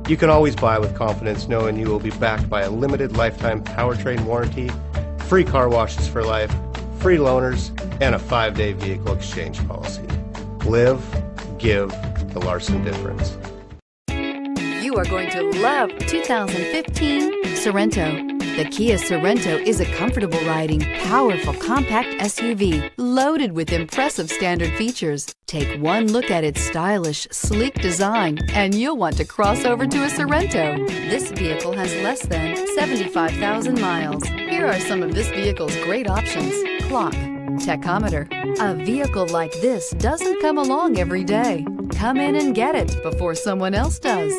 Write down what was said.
You can always buy with confidence knowing you will be backed by a limited lifetime powertrain warranty, free car washes for life, free loaners, and a 5-day vehicle exchange policy. Live, give the Larson difference. You are going to love 2015 Sorento. The Kia Sorento is a comfortable riding, powerful compact SUV loaded with impressive standard features. Take one look at its stylish, sleek design and you'll want to cross over to a Sorento. This vehicle has less than 75,000 miles. Here are some of this vehicle's great options: clock, tachometer. A vehicle like this doesn't come along every day. Come in and get it before someone else does.